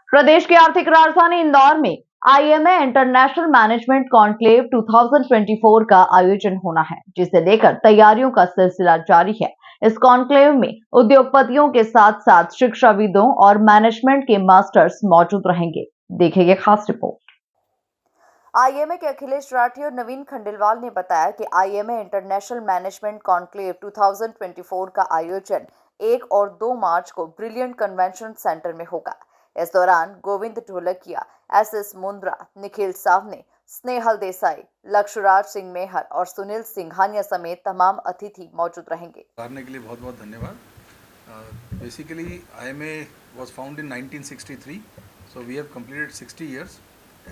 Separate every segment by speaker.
Speaker 1: प्रदेश की आर्थिक राजधानी इंदौर में आईएमए इंटरनेशनल मैनेजमेंट कॉन्क्लेव 2024 का आयोजन होना है, जिसे लेकर तैयारियों का सिलसिला जारी है। इस कॉन्क्लेव में उद्योगपतियों के साथ साथ शिक्षाविदों और मैनेजमेंट के मास्टर्स मौजूद रहेंगे। देखेंगे खास रिपोर्ट।
Speaker 2: आईएमए के अखिलेश राठी और नवीन खंडेलवाल ने बताया कि आईएमए इंटरनेशनल मैनेजमेंट कॉन्क्लेव 2024 का आयोजन 1 और 2 मार्च को ब्रिलियंट कन्वेंशन सेंटर में होगा। इस दौरान गोविंद ढोलकिया, एसएस मुंद्रा, निखिल सावने, स्नेहल देसाई, लक्ष्यराज सिंह मेहर और सुनील सिंघानिया समेत तमाम अतिथि मौजूद रहेंगे।
Speaker 3: करने के लिए बहुत बहुत धन्यवाद। Basically IMA was found in 1963, so we have completed 60 years.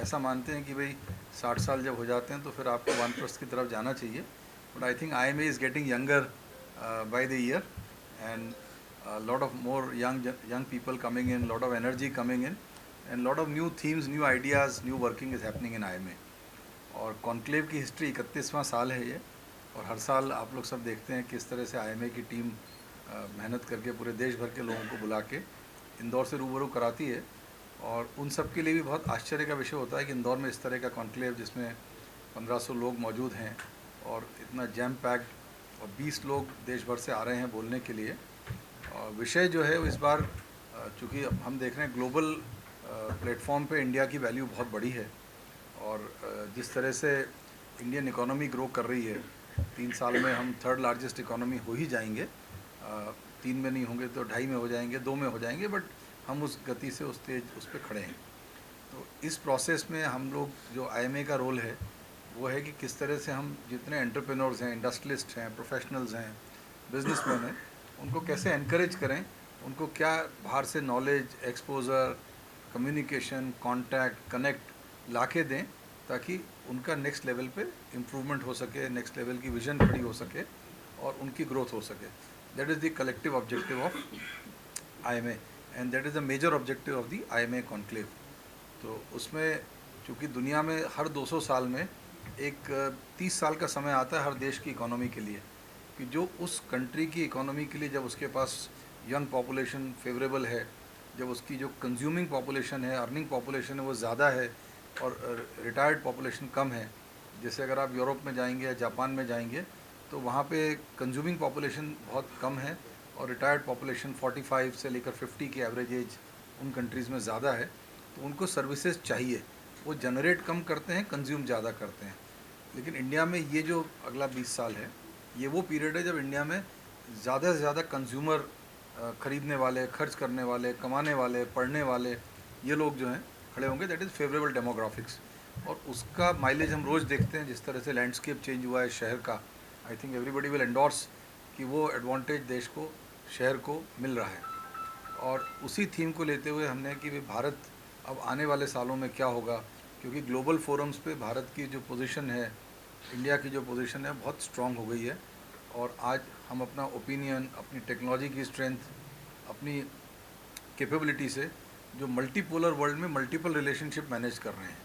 Speaker 3: ऐसा मानते हैं कि भाई 60 साल जब हो जाते हैं तो फिर आपको वानप्रस्थ की तरफ जाना चाहिए, but I think IMA is getting younger by the year and lot of more young people coming in, lot of energy coming in and lot of new themes, new ideas, new working is happening in IMA। और conclave की history 31वां साल है ये, और हर साल आप लोग सब देखते हैं किस तरह से आईएमए की टीम मेहनत करके पूरे देश भर के लोगों को बुला के इंदौर से रूबरू कराती है। और उन सब के लिए भी बहुत आश्चर्य का विषय होता है कि इंदौर में इस तरह का कॉन्क्लेव जिसमें 1500 लोग मौजूद हैं और इतना जैम पैक्ड, और 20 लोग देश भर से आ रहे हैं बोलने के लिए। और विषय जो है इस बार चूँकि हम देख रहे हैं ग्लोबल प्लेटफॉर्म पे इंडिया की वैल्यू बहुत बड़ी है, और जिस तरह से इंडियन इकोनॉमी ग्रो कर रही है, 3 साल में हम 3rd लार्जेस्ट इकोनॉमी हो ही जाएंगे। 3 में नहीं होंगे तो 2.5 में हो जाएंगे, 2 में हो जाएंगे, बट हम उस गति से उस पर खड़े हैं। तो इस प्रोसेस में हम लोग जो आईएमए का रोल है वो है कि किस तरह से हम जितने एंटरप्रेन्योर्स हैं, इंडस्ट्रियलिस्ट हैं, प्रोफेशनल्स हैं, बिजनेसमैन हैं, उनको कैसे एनकरेज करें, उनको क्या बाहर से knowledge, exposure, communication, contact, connect ला के दें ताकि उनका नेक्स्ट लेवल पे इम्प्रूवमेंट हो सके, नेक्स्ट लेवल की विजन खड़ी हो सके और उनकी ग्रोथ हो सके। That is the collective objective of IMA and that is the major objective of the IMA conclave. तो उसमें चूँकि दुनिया में हर 200 साल में एक 30 साल का समय आता है हर देश की इकोनॉमी के लिए, कि जो उस कंट्री की इकोनॉमी के लिए, जब उसके पास यंग पॉपुलेशन फेवरेबल है, जब उसकी जो कंज्यूमिंग पॉपुलेशन है, अर्निंग पॉपुलेशन है वो ज़्यादा है और रिटायर्ड पॉपुलेशन कम है। जैसे अगर आप यूरोप में जाएंगे या जापान में जाएंगे तो वहाँ पे कंज्यूमिंग पॉपुलेशन बहुत कम है और रिटायर्ड पॉपुलेशन 45 से लेकर 50 की एवरेज एज उन कंट्रीज़ में ज़्यादा है। तो उनको सर्विसेज चाहिए, वो जनरेट कम करते हैं, कंज्यूम ज़्यादा करते हैं। लेकिन इंडिया में ये जो अगला 20 साल है, ये वो पीरियड है जब इंडिया में ज़्यादा से ज़्यादा कंज्यूमर, ख़रीदने वाले, खर्च करने वाले, कमाने वाले, पढ़ने वाले, ये लोग जो हैं खड़े होंगे। दैट इज़ फेवरेबल डेमोग्राफिक्स, और उसका माइलेज हम रोज़ देखते हैं जिस तरह से लैंडस्केप चेंज हुआ है शहर का। I think everybody will endorse कि वो एडवांटेज देश को, शहर को मिल रहा है। और उसी थीम को लेते हुए हमने कि भारत अब आने वाले सालों में क्या होगा, क्योंकि ग्लोबल फोरम्स पे भारत की जो पोजीशन है, इंडिया की जो पोजीशन है बहुत स्ट्रांग हो गई है। और आज हम अपना ओपिनियन, अपनी टेक्नोलॉजी की स्ट्रेंथ, अपनी कैपेबिलिटी से जो मल्टीपोलर वर्ल्ड में मल्टीपल रिलेशनशिप मैनेज कर रहे हैं।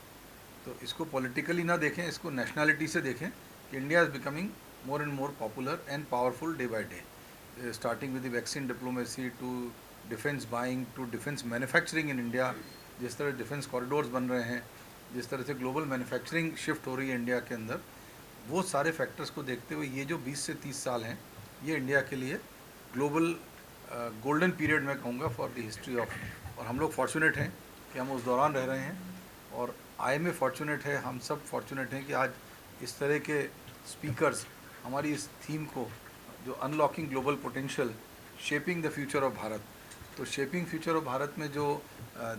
Speaker 3: तो इसको पॉलिटिकली ना देखें, इसको नेशनैलिटी से देखें कि India is becoming more and more popular and powerful day by day, starting with the vaccine diplomacy to defence buying to defence manufacturing in India. जिस तरह डिफेंस कॉरिडोर्स बन रहे हैं, जिस तरह से ग्लोबल मैन्युफैक्चरिंग शिफ्ट हो रही है इंडिया के अंदर, वो सारे फैक्टर्स को देखते हुए ये जो 20 से 30 साल हैं ये इंडिया के लिए ग्लोबल गोल्डन पीरियड मैं कहूँगा फॉर द हिस्ट्री ऑफ। और हम लोग फॉर्चुनेट हैं कि हम उस दौरान रह रहे हैं, और आईएमए फॉर्चुनेट है, हम सब फॉर्चुनेट हैं कि आज इस तरह के स्पीकर्स हमारी इस थीम को, जो unlocking global potential, shaping the future of Bharat, तो शेपिंग फ्यूचर ऑफ भारत में जो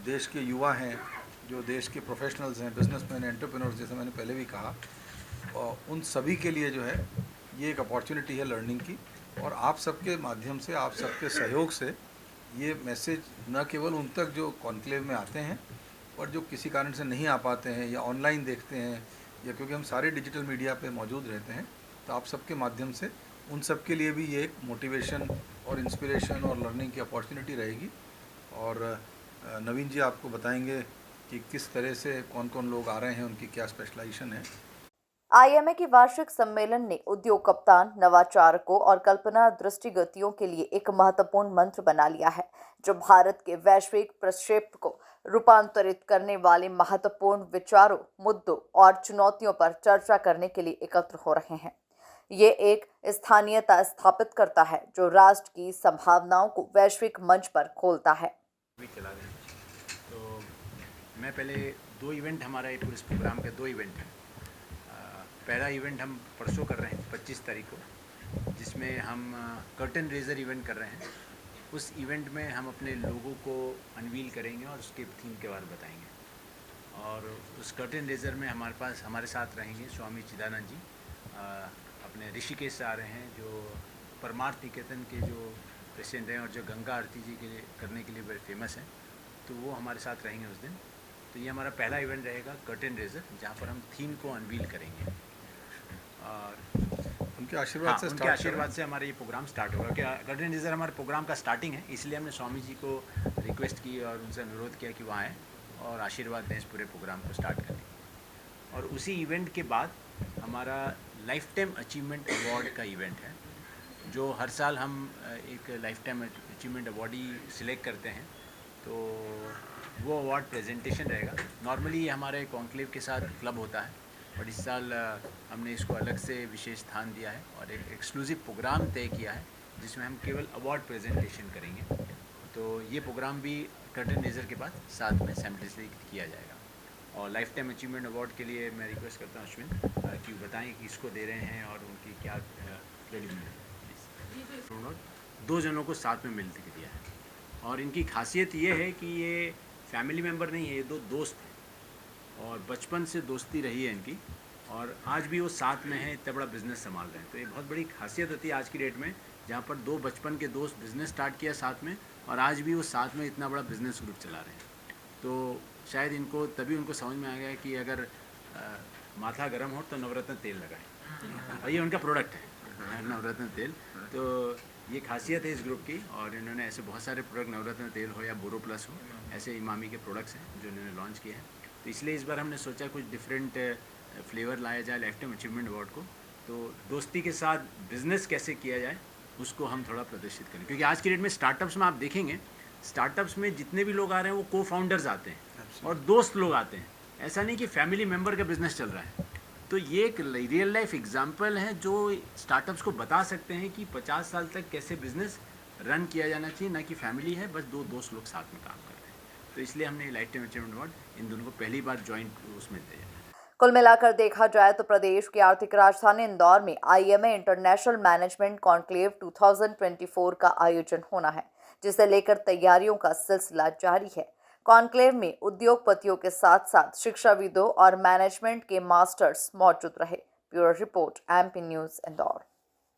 Speaker 3: देश के युवा हैं, जो देश के प्रोफेशनल्स हैं, बिजनेसमैन, एंटरप्रेन्योर्स, जैसे मैंने पहले भी कहा, और उन सभी के लिए जो है ये एक अपॉर्चुनिटी है लर्निंग की। और आप सबके माध्यम से, आप सबके सहयोग से ये मैसेज न केवल उन तक जो कॉन्क्लेव में आते हैं, और जो किसी कारण से नहीं आ पाते हैं या ऑनलाइन देखते हैं, या क्योंकि हम सारे डिजिटल मीडिया पे मौजूद रहते हैं, तो आप सबके माध्यम से उन सब के लिए भी ये एक मोटिवेशन और इंस्पिरेशन और लर्निंग की अपॉर्चुनिटी रहेगी। और नवीन जी आपको बताएंगे कि किस तरह से कौन कौन लोग आ रहे हैं, उनकी क्या स्पेशलाइजेशन है।
Speaker 2: आईएमए के वार्षिक सम्मेलन ने उद्योग कप्तान, नवाचारकों और कल्पना दृष्टिगतियों के लिए एक महत्वपूर्ण मंत्र बना लिया है, जो भारत के वैश्विक प्रक्षेप को रूपांतरित करने वाले महत्वपूर्ण विचारों, मुद्दों और चुनौतियों पर चर्चा करने के लिए एकत्र हो रहे हैं। ये एक स्थानीयता स्थापित करता है जो राष्ट्र की संभावनाओं को वैश्विक मंच पर खोलता है।
Speaker 4: भी चला रहे हैं। तो मैं पहले 2 इवेंट हमारा पूरे इस प्रोग्राम के 2 इवेंट हैं। पहला इवेंट हम परसों कर रहे हैं 25 तारीख को, जिसमें हम कर्टन रेजर इवेंट कर रहे हैं। उस इवेंट में हम अपने लोगों को अनवील करेंगे और उसके थीम के बारे में बताएंगे। और उस कर्टन रेजर में हमारे साथ रहेंगे स्वामी चिदानंद जी, अपने ऋषिकेश से आ रहे हैं, जो परमार्थ निकेतन के जो प्रेसिडेंट हैं और जो गंगा आरती जी के करने के लिए बड़े फेमस हैं, तो वो हमारे साथ रहेंगे उस दिन। तो ये हमारा पहला इवेंट रहेगा कर्टन रेजर, जहाँ पर हम थीम को अनवील करेंगे और
Speaker 3: उनके आशीर्वाद से
Speaker 4: उनके आशीर्वाद से हमारा ये प्रोग्राम स्टार्ट होगा। क्या कर्टन रेजर हमारे प्रोग्राम का स्टार्टिंग है, इसलिए हमने स्वामी जी को रिक्वेस्ट की और उनसे अनुरोध किया कि वहाँ आएँ और आशीर्वाद दें इस पूरे प्रोग्राम को स्टार्ट करने। और उसी इवेंट के बाद हमारा लाइफ टाइम अचीवमेंट अवार्ड का इवेंट है, जो हर साल हम एक life time achievement awardee select करते हैं। तो वो अवार्ड प्रेजेंटेशन रहेगा। नॉर्मली ये हमारे कॉन्क्लेव के साथ क्लब होता है, और इस साल हमने इसको अलग से विशेष स्थान दिया है और एक एक्सक्लूसिव प्रोग्राम तय किया है, जिसमें हम केवल अवार्ड प्रेजेंटेशन करेंगे। तो ये प्रोग्राम भी कर्टन रेजर के बाद साथ में सैमल्टेनियसली किया जाएगा। और लाइफ टाइम अचीवमेंट अवार्ड के लिए मैं रिक्वेस्ट करता हूँ अश्विन कि बताएं कि इसको दे रहे हैं और उनकी क्या क्रेडिट। 2 जनों को साथ में मिल के दिया है, और इनकी खासियत ये है कि ये फैमिली मेम्बर नहीं है, ये 2 दोस्त हैं और बचपन से दोस्ती रही है इनकी, और आज भी वो साथ में हैं, इतना बड़ा बिजनेस संभाल रहे हैं। तो ये बहुत बड़ी खासियत होती है आज की डेट में, जहाँ पर 2 बचपन के दोस्त बिजनेस स्टार्ट किया साथ में, और आज भी वो साथ में इतना बड़ा बिजनेस ग्रुप चला रहे हैं। तो शायद इनको तभी उनको समझ में आ गया कि अगर माथा गर्म हो तो नवरत्न तेल लगाएं, और ये उनका प्रोडक्ट है नवरत्न तेल। तो ये खासियत है इस ग्रुप की, और इन्होंने ऐसे बहुत सारे प्रोडक्ट, नवरत्न तेल हो या बोरो प्लस हो, ऐसे इमामी के प्रोडक्ट्स हैं जो इन्होंने लॉन्च किए हैं। तो इसलिए इस बार हमने सोचा कुछ डिफरेंट फ्लेवर लाया जाए लाइफ टाइम अचीवमेंट अवार्ड को। तो दोस्ती के साथ बिजनेस कैसे किया जाए उसको हम थोड़ा प्रदर्शित करें, क्योंकि आज की डेट में स्टार्टअप्स में आप देखेंगे, स्टार्टअप्स में जितने भी लोग आ रहे हैं वो को फाउंडर्स आते हैं और दोस्त लोग आते हैं। ऐसा नहीं कि फैमिली मेम्बर का बिजनेस चल रहा है। तो ये एक रियल लाइफ एग्जाम्पल है जो स्टार्टअप्स को बता सकते हैं कि 50 साल तक कैसे बिजनेस रन किया जाना चाहिए, ना कि फैमिली है बस 2 दोस्त लोग साथ में काम कर रहे हैं। तो इसलिए हमने life time achievement award in दोनों को पहली बार ज्वाइंट उसमें दिया।
Speaker 2: कुल मिलाकर देखा जाए तो प्रदेश की आर्थिक राजधानी इंदौर में आईएमए इंटरनेशनल मैनेजमेंट कॉन्क्लेव 2024 का आयोजन होना है, जिसे लेकर तैयारियों का सिलसिला जारी है। कॉन्क्लेव में उद्योगपतियों के साथ साथ शिक्षाविदों और मैनेजमेंट के मास्टर्स मौजूद रहे। Bureau report, MP news, Indore.